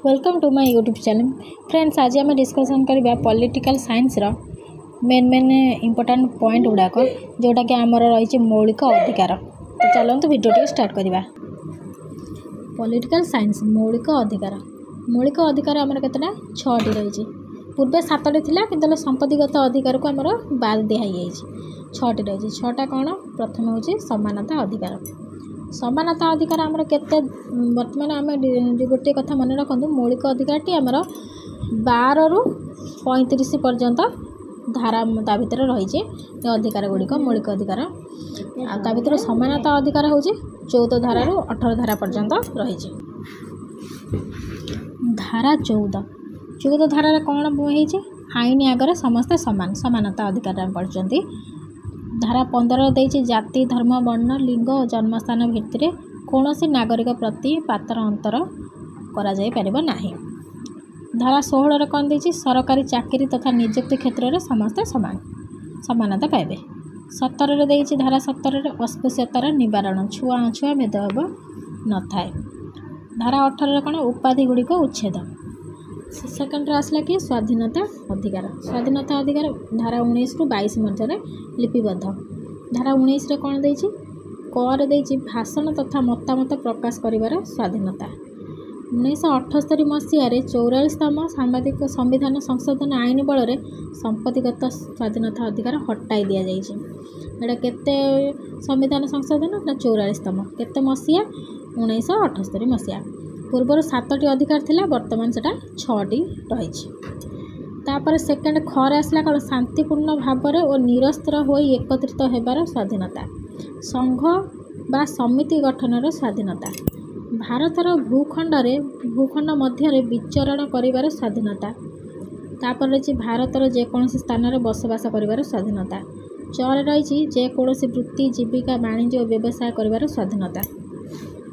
Welcome to my YouTube channel friends. आज आम discussion करवा political science main main important point गुड़ाक जोटा कि आमर रही मौलिक अधिकार। तो चलते वीडियो स्टार्ट करवा। पॉलिटिकल साइंस मौलिक अधिकार आमर केतटा 6टी रही। पूर्वे 7टी थिला किंतु संपत्तिगत अधिकार को आमर बाद दिखाई 6टी रही। 6टा कौन? प्रथम हूँ समानता अधिकार। समानता अधिकार आमर केते वर्तमान आम गोटे कथा मन रखु मौलिक अधिकारटी आमर 12 रु 35 पर्यंत धारा ता भर रही अधिकार गुड़िक मौलिक अधिकार। ता भर समानता अधिकार हूँ 14 धारा रु 18 धारा पर्यंत रही। धारा 14 धारा कौन है? आईन आगे समस्ते समान समानता अधिकार पढ़ते। धारा 15 देती जाति धर्म वर्ण लिंग और जन्मस्थान भित्ति कौन सी नागरिक प्रति पातर अंतर करा जाय परिबो नाही। धारा 16 कौन देती सरकारी चाकरी तथा नियुक्ति क्षेत्र में समस्ते समान समानता पाइबे। 17 देती धारा 17 अस्पृश्यतार निवारण छुआ अछुआ भेदभाव न थाए। धारा 18 कौन? उपाधि गुड़िक उच्छेद। सेकेंड आसला कि स्वाधीनता अधिकार। स्वाधीनता अधिकार धारा 19 रु 22 मध्य लिपिबद्ध। धारा 19 कौन देती? कर देती भाषण तथा मतामत प्रकाश करिवार स्वाधीनता। 1978 मसीह 44तम सांबादिक संविधान संशोधन आईन बल संपत्तिगत स्वाधीनता अधिकार हटाई दि जाइए। केते संविधान संशोधन ना 44तम केते मसीहा? 1978 मसीहा। पूर्वर 7टी अधिकार थिला, वर्तमान सेटा 6टी रही। तापर सेकेंड खर आसला कौन? शांतिपूर्ण भाव और निरस्त्र हो एकत्रित होबार स्वाधीनता। संघ बा समिति गठनर स्वाधीनता। भारतर भूखंड मध्य विचरण करिवार स्वाधीनता। तापर रही भारतर जेकोसी स्थान में बसवास करिवार स्वाधीनता। चर रही जेकोसी वृत्ति जीविका वाणिज्य और व्यवसाय करिवार स्वाधीनता।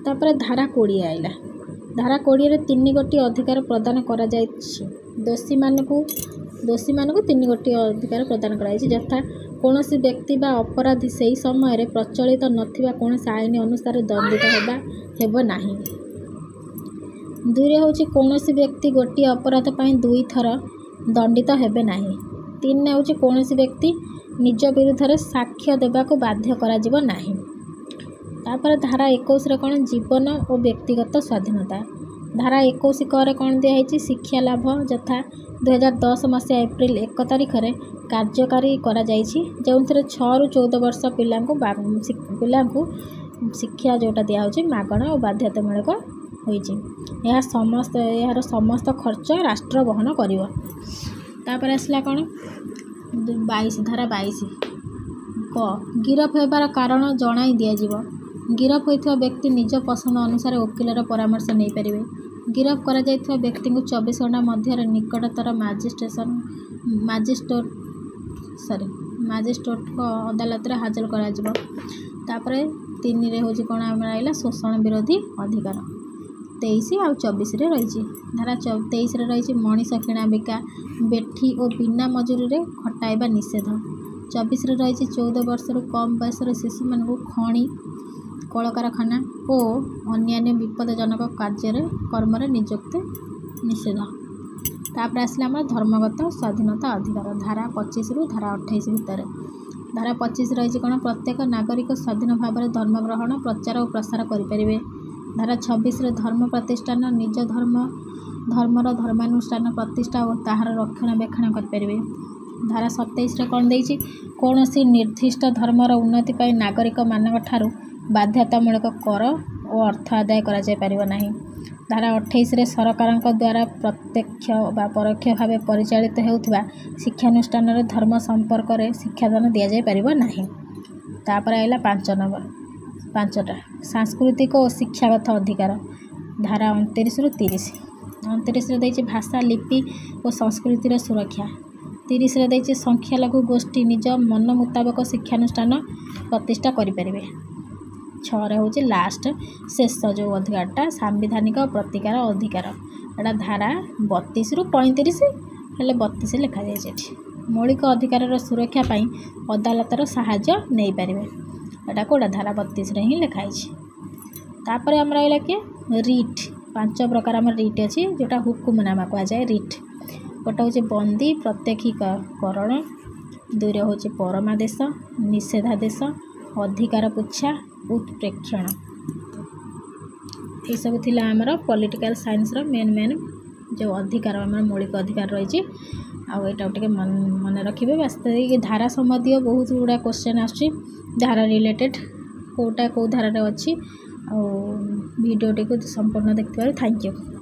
तापर धारा 20 आइला। धारा 20 रे 3 गोटी अधिकार प्रदान करा जायछि। दोषी मानकु 3 गोटी अधिकार प्रदान करा जायछि, यथा कौनसी व्यक्ति बा अपराधी सही समय प्रचलित नथिबा कौनसी आईन अनुसार दंडित हेबो नाही। 2 होछि कौनसी व्यक्ति गोटी अपराध पई 2 थर दंडित हेबे नाही। 3 होछि कौनसी व्यक्ति निज विरुद्ध रे साक्ष्य देबाको बाध्य करा जिवो नाही। तापर धारा 21 कौन? जीवन और व्यक्तिगत स्वाधीनता। धारा 21 क कौन दिखाई? शिक्षा लाभ यथा 2010 मसीहा एप्रिल 1 तारिख में कार्यकारी करा जाइछि, जो 6 रु 14 वर्ष पिलांकु शिक्षा जोटा दिया होछि मागणा और बाध्यतामूलक होइछि। यह समस्त खर्च राष्ट्र वहन करिवो। तापर आसला कौन? 22 धारा 22 क गिरफ होबार कारण जणाई दिया जिवो। गिरफ होइथिबा व्यक्ति निज पसंद अनुसार वकीलर परामर्श नहीं पारिबे। गिरफ करा जाइथिबा व्यक्ति को 24 घंटा मध्य निकटतर मजिस्ट्रेट को अदालत रे हाजर करा जिवो। तापरे 3 रे होछि कोन हमरा आइला शोषण विरोधी अधिकार। 23 और 24 रे रही। धारा 23 रे रही मनीष किणा बिका बेठी और बिना मजूरी रे खटाइबा निषेध। 24 रे रही 14 वर्ष रु कम बयसर शिशु मान खणी कल कारखाना और अन्य विपदजनक कर्म नियुक्ति निषेध। तापर आसला आम धर्मगत स्वाधीनता अधिकार। धारा 25 रु धारा 28 भितर। धारा 25 रही कौन? प्रत्येक नागरिक स्वाधीन भाव में धर्म ग्रहण प्रचार और प्रसार करें। धारा 26 धर्म प्रतिष्ठान निज धर्मर धर्मानुष्ठान प्रतिष्ठा और ताहार रक्षणाबेक्षण करें। धारा 27 कौन देती? कौन सी निर्दिष्ट धर्मर उन्नति पर नागरिक मानक ठारू बाध्यतामूलक कर और अर्थ आदाय करा जाय परिबो नाही। धारा 28 सरकार द्वारा प्रत्यक्ष व परोक्ष भाव परिचालित होउथिबा शिक्षानुष्ठान धर्म संपर्क में शिक्षादान दि जाय परिबो नाही। तापर आइला 5टा सांस्कृतिक और शिक्षागत अधिकार। धारा 29 रु 30। 29 देती भाषा लिपि और संस्कृतिर सुरक्षा। 30 देती संख्यालघु गोष्ठी निज मन मुताबक शिक्षानुष्ठान प्रतिष्ठा करें। 6 हूँ लास्ट शेष जो अधिकारटा सांविधानिक प्रतिकार अधिकार। एटा धारा 32 रु 35 हेले 32 लिखा जाए। मौलिक अधिकार सुरक्षा पाई अदालतर साहाय्य नहीं पारे। एटा कोड़ा धारा 32 रे ही लिखाई। तापर आम रहा कि रिट ପାଞ୍ଚ ପ୍ରକାର ଆମର ରିଟ୍ ଅଛି, ଯେଉଁଟା ହୁକୁମନାମା କୁହାଯାଏ ରିଟ୍। ଗୋଟେ ହେଉଛି ବନ୍ଦୀ ପ୍ରତ୍ୟକ୍ଷୀକରଣ, ଦୁଇରେ ହେଉଛି ପରମାଦେଶ, ନିଷେଧାଦେଶ, ଅଧିକାର ପୁଚ୍ଛା, ଉତ୍ପ୍ରେକ୍ଷଣ। ଏସବୁ ଥିଲା ଆମର ପଲିଟିକାଲ ସାଇନ୍ସର ମେନ୍ ଯେଉଁ ଅଧିକାର ଆମର ମୌଳିକ ଅଧିକାର ରହିଛି। ଆଉ ଏଇଟାକୁ ଟିକେ ମନେ ରଖିବେ। ବାସ୍ତବିକ ଧାରା ସମ୍ବନ୍ଧୀୟ ବହୁତ ଗୁଡ଼ା କ୍ୱେଶ୍ଚନ୍ ଆସୁଛି, ଧାରା ରିଲେଟେଡ୍ କେଉଁଟା କେଉଁ ଧାରାରେ ଅଛି। ଆଉ ଭିଡ଼ିଓଟିକୁ ସମ୍ପୂର୍ଣ୍ଣ ଦେଖିଥିବାରୁ ଥ୍ୟାଙ୍କ ୟୁ।